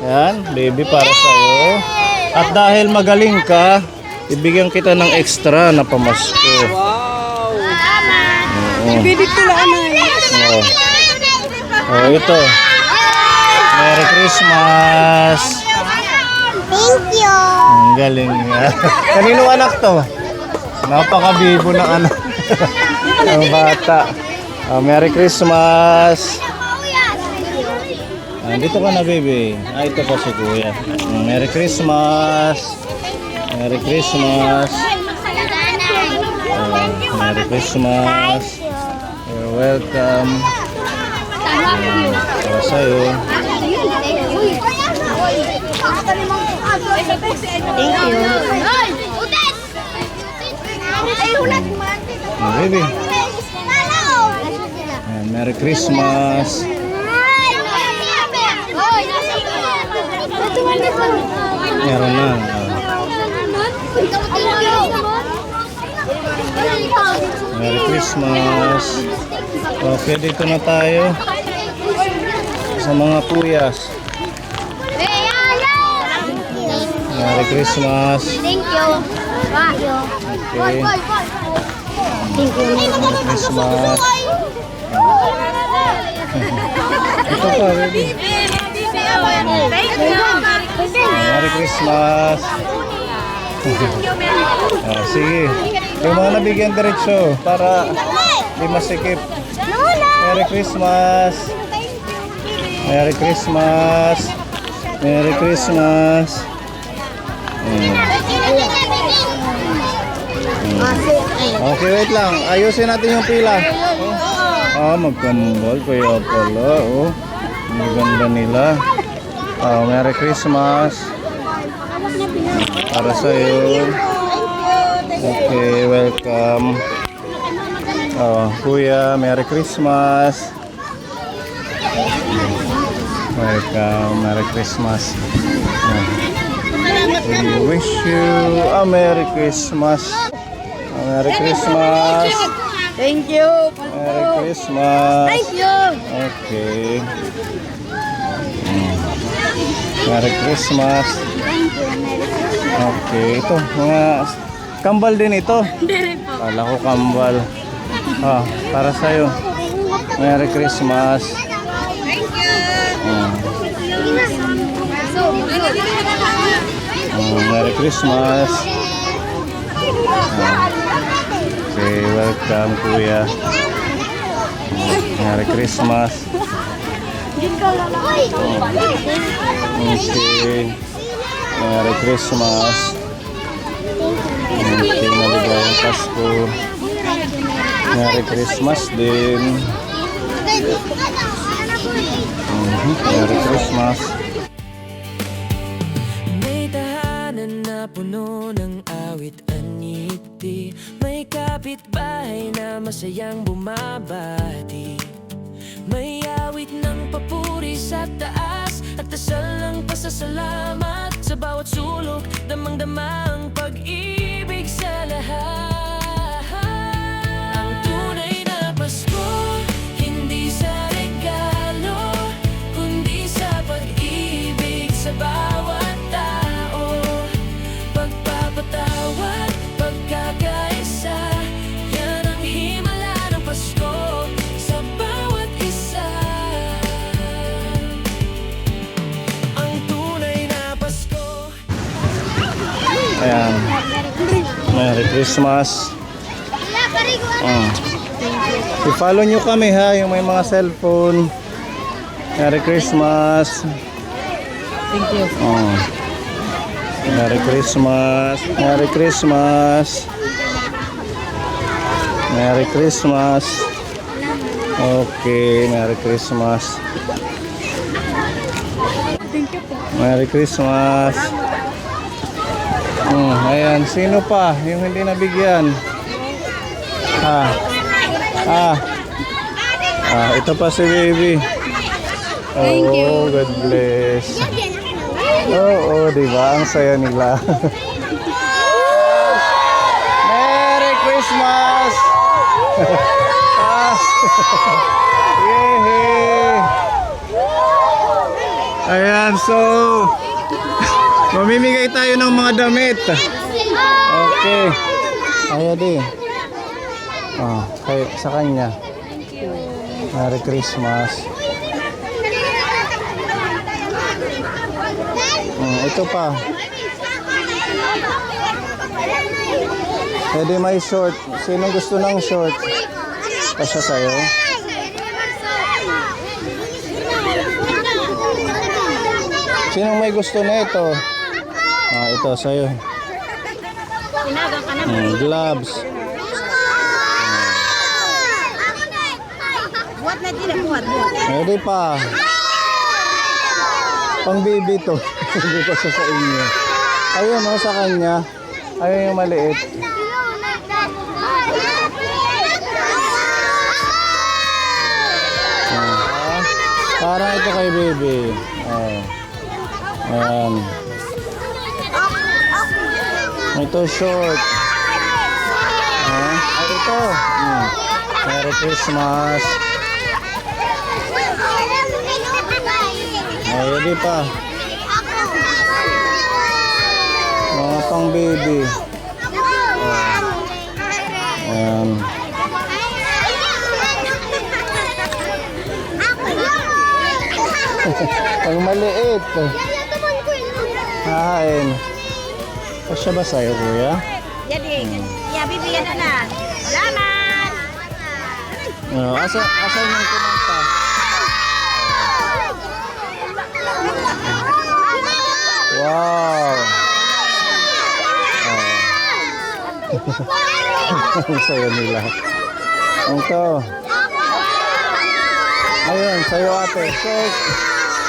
Yan, baby para sa'yo. At dahil magaling ka, ibigyan kita ng extra na pamasko. Wow! Oo. Bilit ko lang Oo. Oh, ito. Merry Christmas! Thank you. Ang galing nga. Kanino anak to? Napakabibo ng anak. Ang bata. Oh, Merry Christmas! Dito ka na, baby. Ito pa si Kuya. Merry Christmas! Merry Christmas! Merry Christmas! You're welcome. Para sa'yo. Thank you. Baby. Merry Christmas! Meron na. Merry Christmas. Okay, dito na tayo. Sa mga kuyas. Merry Christmas. Thank you. Okay. Thank you. Merry Christmas. Ito pa, baby. Merry Christmas. Sige. Yung mga nabigyan diretso para di masikip. Merry Christmas. Merry Christmas. Merry Christmas. Okay, wait lang. Ayusin natin yung pila. Magkambal kaya pala. Oh, maganda nila. Merry Christmas. Para sa'yo. Okay, welcome. Kuya, Merry Christmas. Welcome, Merry Christmas. We wish you a Merry Christmas. Merry Christmas. Thank you. Merry Christmas. Thank you. Okay. Merry Christmas. Okay, ito mga kambal din ito. Kala ko kambal. Para sa'yo. Merry Christmas. Thank you. Merry Christmas. Okay, welcome Kuya. Merry Christmas. Okay. Merry Christmas. Okay, maligayang Pasko. Merry Christmas din. Merry Christmas. May tahanan na puno ng awit aniti. May kapitbahay na masayang bumabati. May awit ng papuri sa taas at dasal ng pasasalamat. Sa bawat sulok, damang-dama ang pag-ibig sa lahat. Ang tunay na Pasko, hindi sa regalo, kundi sa pag-ibig sa bawat tao. Pagpapatawad, pagkakaisa, yan ang himala ng Pasko sa bawat isa. Ang tunay na Pasko. Ayan. Merry Christmas. I-follow nyo kami ha, yung may mga cellphone. Merry Christmas. Thank you. Merry Christmas. Merry Christmas. Merry Christmas. Okay, Merry Christmas. Merry Christmas. Ayan, sino pa yung hindi nabigyan? Ito pa si baby. Oh, God bless. Oo, diba? Ang saya nila. Merry Christmas! Yehey! Ayan, so mamimigay tayo ng mga damit. Okay. Ayan di. Oh, kay sa kanya. Merry Christmas. Ito pa. Pwede may short. Sino gusto ng short? Kasya sa'yo. Sino may gusto na ito? Ito sa'yo. Gloves. Pwede pa. Pang baby to. Hindi ko sa inyo. Ayun o, sa kanya. Ayun yung maliit. Parang ito kay baby. Ayan. Ito short. Ito. Merry Christmas. Ayun di pa. Mga pang baby. Ayan. Pang maliit. Hahain. Kasya ba sa'yo, kuya? Jadi, ya bibigyan na. Salamat. Asan yung kumanta? Wow. Ang sayo nila. Ito. Ayun, sa'yo ate. So,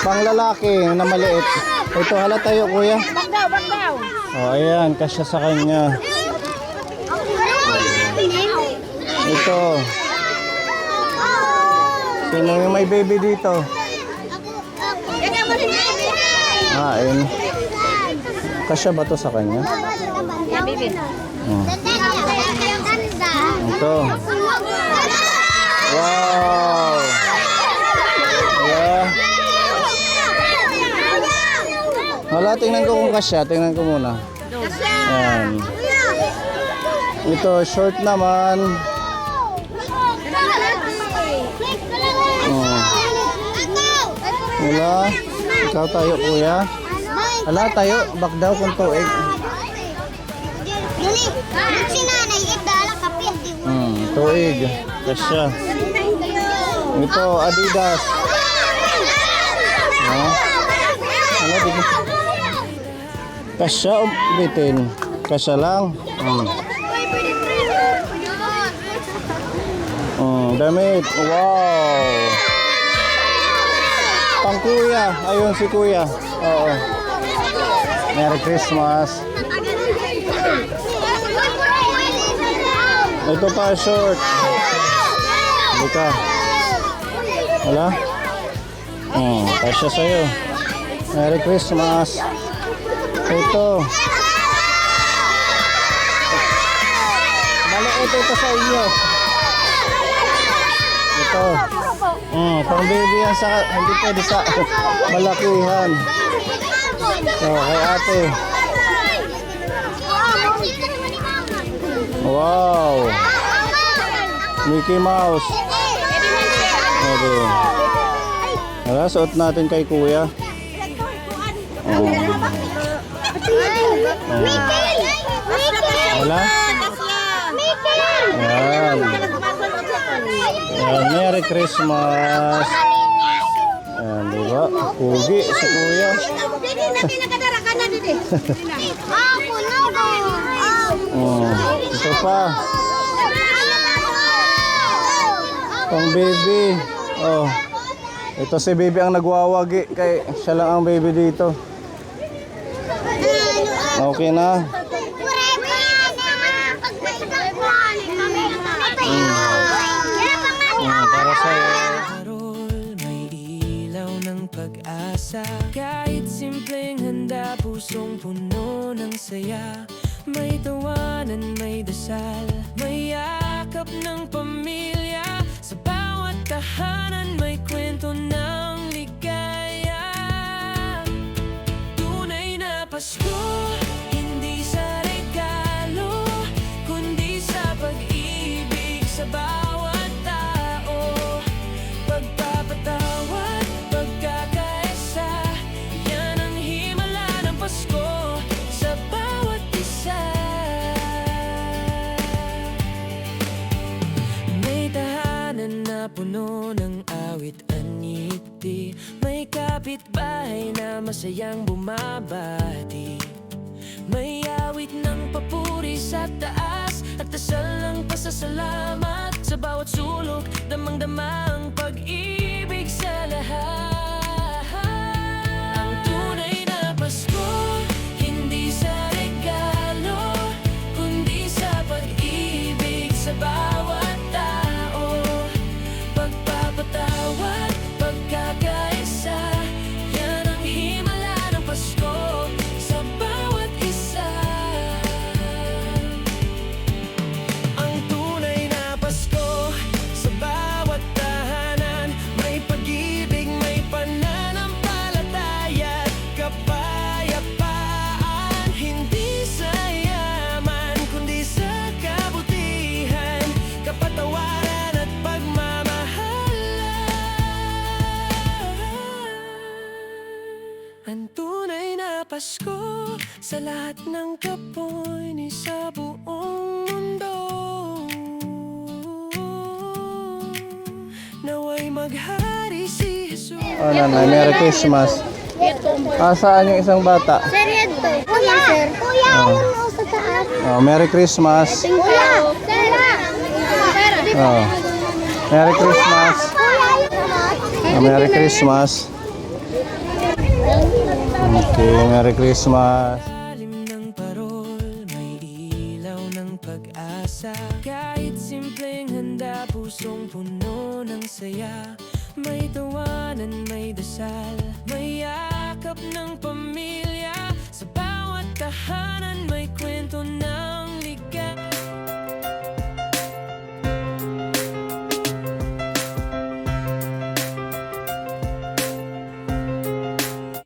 pang lalaki na maliit. Ito, hala tayo kuya. Bak daw. Ayan, kasya sa kanya. Ito. Sino yung may baby dito? Ayun. Kasya ba to sa kanya? Ya bibi. Ito. Wow. Yeah. Wala, tingnan ko kung kasya. Tingnan ko muna. Ayan. Ito, short naman. Wala. Ikaw tayo, kuya. Wala tayo. Back daw kung tuig. Tuig. Kasya. Ito, Adidas. Wala, dito. Kasya o bitin? Kasya lang. Damit. Wow. Pang kuya. Ayun si kuya. Oo. Merry Christmas. Ito pa short. Dito. Wala? Kasya sa'yo. Merry Christmas. Ito. Maliit ito sa inyo. Ito. Pang baby yan sa, hindi pwede sa malakihan. Kay ate. Wow. Mickey Mouse. Wala, suot natin kay kuya. Wala? Ayan. Ayan, Merry Christmas. Ayan, diba? Pugi si kuya. Ito pa. Pang baby. Oh. Ito si baby ang nagwawagi. Kay siya lang ang baby dito. Okay na. Para sa'yo. Parol, may ilaw ng pag-asa. Kahit simpleng handa, pusong puno ng saya. May tawanan, may dasal, may yakap ng pamilya. Sa bawat tahanan may kwento ng ligaya. masayang bumabati. May awit ng papuri sa taas at dasal ng pasasalamat. Sa bawat sulok, damang-dama ang pag-ibig sa lahat. Ang tunay na Pasko, hindi sa regalo, kundi sa pag-ibig sa bawat tao. Pagpapatawad, pagkakaisa, yan ang himala ng Pasko sa bawat isa. Ang tunay na Pasko sa bawat tahanan, may pag-ibig, may pananampalataya at kapayapaan. Hindi sa yaman, kundi sa kabutihan, kapatawaran at pagmamahalan. Ang tunay na Pasko sa lahat ng kapoy ni sa buong mundo. Naway maghari si Jesus. Oh, nanay, Merry Christmas. Saan yung isang bata? Sir, yan to. Kuya, sir. Kuya, ayun mo sa taas. Oh, Merry Christmas. Kuya, sir. Oh. Merry Christmas. Oh, Merry Christmas. Okay, Merry Christmas. Lalim ng parol, may ilaw ng pag-asa. Kahit simpleng handa, pusong puno ng saya. May tawanan, may dasal, may